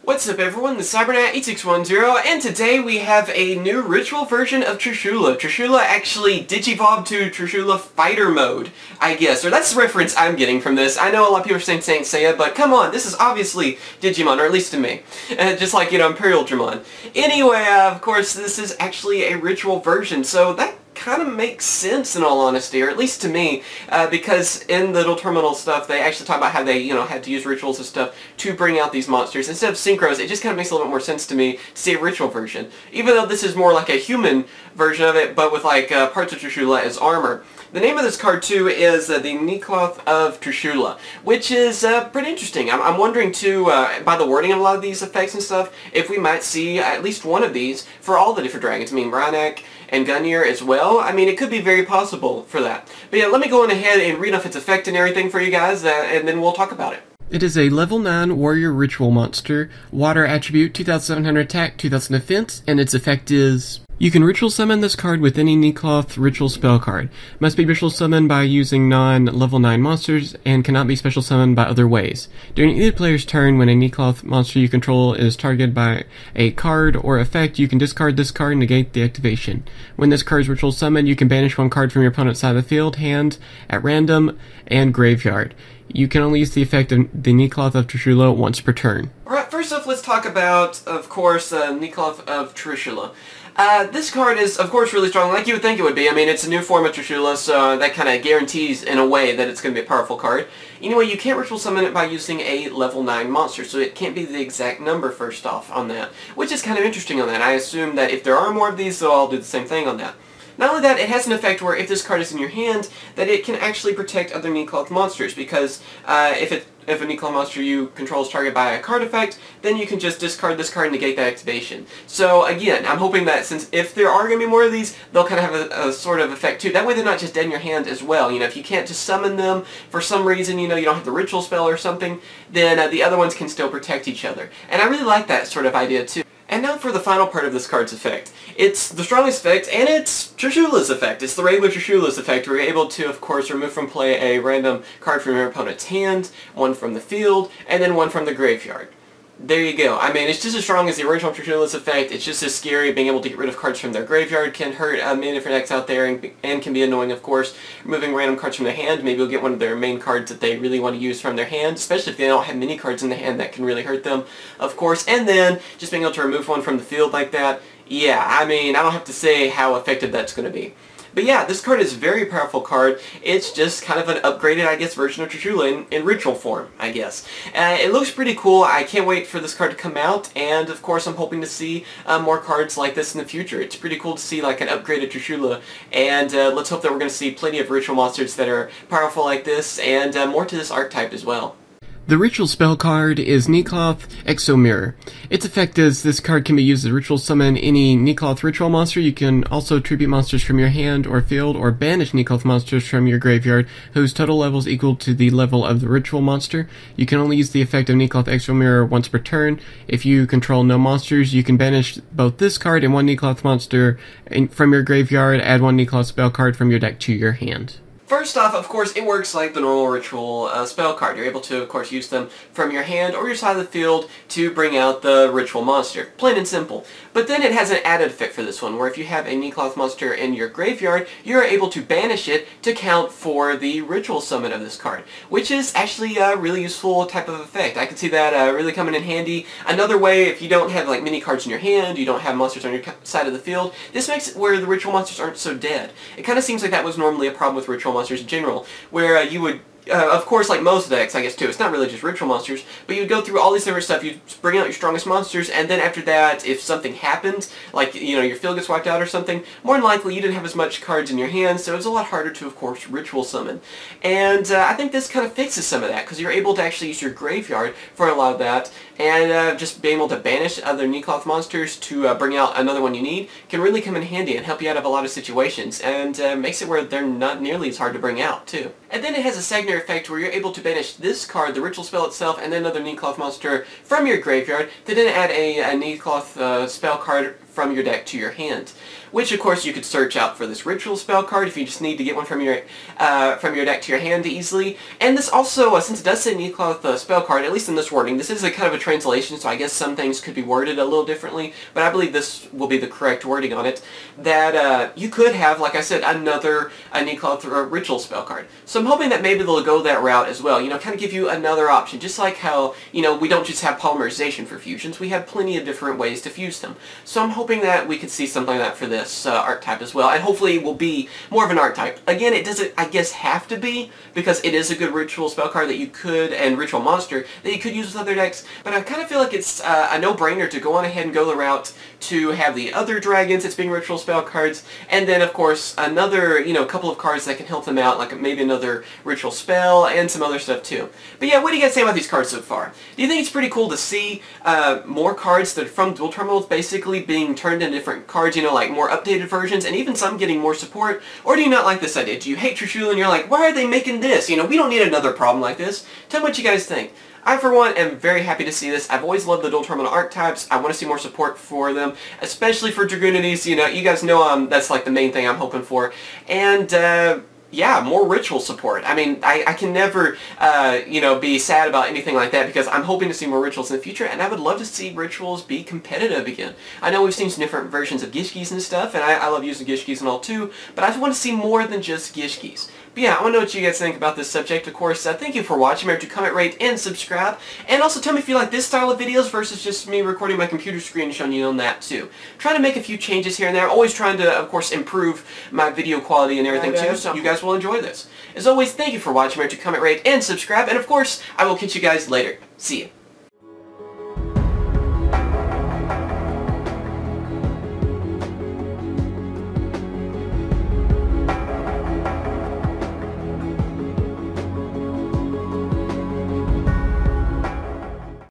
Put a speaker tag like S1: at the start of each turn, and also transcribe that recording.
S1: What's up everyone, this is CyberKnight 8610, and today we have a new ritual version of Trishula. Trishula actually digivolved to Trishula Fighter Mode, I guess, or that's the reference I'm getting from this. I know a lot of people are saying Saint Seiya, but come on, this is obviously Digimon, or at least to me. Just like, Imperial Dramon. Anyway, of course, this is actually a ritual version, so that kind of makes sense in all honesty, or at least to me, because in the little terminal stuff they actually talk about how they, had to use rituals and stuff to bring out these monsters. Instead of synchros, it just kind of makes a little bit more sense to me to see a ritual version. Even though this is more like a human version of it, but with like parts of Trishula as armor. The name of this card too is the Necloth of Trishula, which is pretty interesting. I'm wondering too, by the wording of a lot of these effects and stuff, if we might see at least one of these for all the different dragons. I mean, Branak and Gungnir as well. I mean, it could be very possible for that. But yeah, let me go on ahead and read off its effect and everything for you guys, and then we'll talk about it.
S2: It is a level 9 warrior ritual monster, water attribute, 2700 attack, 2000 defense, and its effect is... You can ritual summon this card with any Necloth ritual spell card. Must be ritual summoned by using non-level 9 monsters, and cannot be special summoned by other ways. During either player's turn, when a Necloth monster you control is targeted by a card or effect, you can discard this card and negate the activation. When this card is ritual summoned, you can banish one card from your opponent's side of the field, hand, at random, and graveyard. You can only use the effect of the Necloth of Trishula once per turn.
S1: Alright, first off, let's talk about, of course, Necloth of Trishula. This card is, of course, really strong, like you would think it would be. I mean, it's a new form of Trishula, so that kind of guarantees, in a way, that it's going to be a powerful card. Anyway, you can't ritual summon it by using a level 9 monster, so it can't be the exact number, first off, on that. Which is kind of interesting on that. I assume that if there are more of these, they'll all do the same thing on that. Not only that, it has an effect where if this card is in your hand, that it can actually protect other Necloth monsters, because if a Necloth monster you control is targeted by a card effect, then you can just discard this card and negate that activation. So again, I'm hoping that since if there are going to be more of these, they'll kind of have a sort of effect too. That way they're not just dead in your hand as well. If you can't just summon them for some reason, you don't have the ritual spell or something, then the other ones can still protect each other. And I really like that sort of idea too. And now for the final part of this card's effect. It's the strongest effect, and it's Trishula's effect. It's the regular Trishula's effect, where you're able to, of course, remove from play a random card from your opponent's hand, one from the field, and then one from the graveyard. There you go. I mean, it's just as strong as the original Trishula's effect. It's just as scary. Being able to get rid of cards from their graveyard can hurt many different decks out there, and can be annoying, of course. Removing random cards from their hand, maybe you'll get one of their main cards that they really want to use from their hand, especially if they don't have many cards in the hand that can really hurt them, of course. And then, just being able to remove one from the field like that, yeah, I mean, I don't have to say how effective that's going to be. But yeah, this card is a very powerful card. It's just kind of an upgraded, I guess, version of Trishula in ritual form, I guess. It looks pretty cool. I can't wait for this card to come out, and of course I'm hoping to see more cards like this in the future. It's pretty cool to see like an upgraded Trishula, and let's hope that we're going to see plenty of ritual monsters that are powerful like this, and more to this archetype as well.
S2: The ritual spell card is Necloth Exo Mirror. Its effect is this card can be used to ritual summon any Necloth ritual monster. You can also tribute monsters from your hand or field, or banish Necloth monsters from your graveyard whose total level is equal to the level of the ritual monster. You can only use the effect of Necloth Exo Mirror once per turn. If you control no monsters, you can banish both this card and one Necloth monster from your graveyard, add one Necloth spell card from your deck to your hand.
S1: First off, of course, it works like the normal ritual spell card. You're able to, of course, use them from your hand or your side of the field to bring out the ritual monster. Plain and simple. But then it has an added effect for this one, where if you have a Necloth monster in your graveyard, you're able to banish it to count for the ritual summon of this card, which is actually a really useful type of effect. I can see that really coming in handy. Another way, if you don't have like many cards in your hand, you don't have monsters on your side of the field, this makes it where the ritual monsters aren't so dead. It kind of seems like that was normally a problem with ritual monsters in general, where you would, of course, like most decks, I guess, too, it's not really just ritual monsters, but you'd go through all these different stuff, you'd bring out your strongest monsters, and then after that, if something happened, like, your field gets wiped out or something, more than likely you didn't have as much cards in your hand, so it's a lot harder to, of course, ritual summon. And I think this kind of fixes some of that, because you're able to actually use your graveyard for a lot of that, and just being able to banish other Necloth monsters to bring out another one you need can really come in handy and help you out of a lot of situations, and makes it where they're not nearly as hard to bring out, too. And then it has a secondary effect where you're able to banish this card, the ritual spell itself, and then another Necloth monster from your graveyard, to then add a Necloth spell card from your deck to your hand, which of course you could search out for this ritual spell card if you just need to get one from your deck to your hand easily. And this also, since it does say Necloth spell card, at least in this wording, this is a kind of a translation, so I guess some things could be worded a little differently, but I believe this will be the correct wording on it, that you could have, like I said, another Necloth ritual spell card. So I'm hoping that maybe they'll go that route as well, you know, kind of give you another option, just like how, you know, we don't just have polymerization for fusions, we have plenty of different ways to fuse them. So I'm hoping that we could see something like that for this archetype as well, and hopefully it will be more of an archetype. Again, it doesn't, I guess, have to be, because it is a good ritual spell card that you could, and ritual monster, that you could use with other decks, but I kind of feel like it's a no-brainer to go on ahead and go the route to have the other dragons as being ritual spell cards, and then of course another, you know, couple of cards that can help them out, like maybe another ritual spell and some other stuff too. But yeah, what do you guys say about these cards so far? Do you think it's pretty cool to see more cards that are from dual terminals basically being turned into different cards, you know, like more updated versions, and even some getting more support? Or do you not like this idea? Do you hate Trishula and you're like, why are they making this? You know, we don't need another problem like this. Tell me what you guys think. I, for one, am very happy to see this. I've always loved the dual terminal archetypes. I want to see more support for them, especially for Dragoonities. You know, you guys know that's like the main thing I'm hoping for. And, yeah, more ritual support. I mean, I can never, you know, be sad about anything like that, because I'm hoping to see more rituals in the future, and I would love to see rituals be competitive again. I know we've seen some different versions of Gishkis and stuff, and I love using Gishkis and all too, but I want to see more than just Gishkis. But yeah, I want to know what you guys think about this subject, of course. Thank you for watching. Remember to comment, rate, and subscribe. And also tell me if you like this style of videos versus just me recording my computer screen and showing you on that too. Trying to make a few changes here and there. Always trying to, of course, improve my video quality and everything too, so you guys will enjoy this. As always, thank you for watching. Remember to comment, rate, and subscribe. And of course, I will catch you guys later. See ya.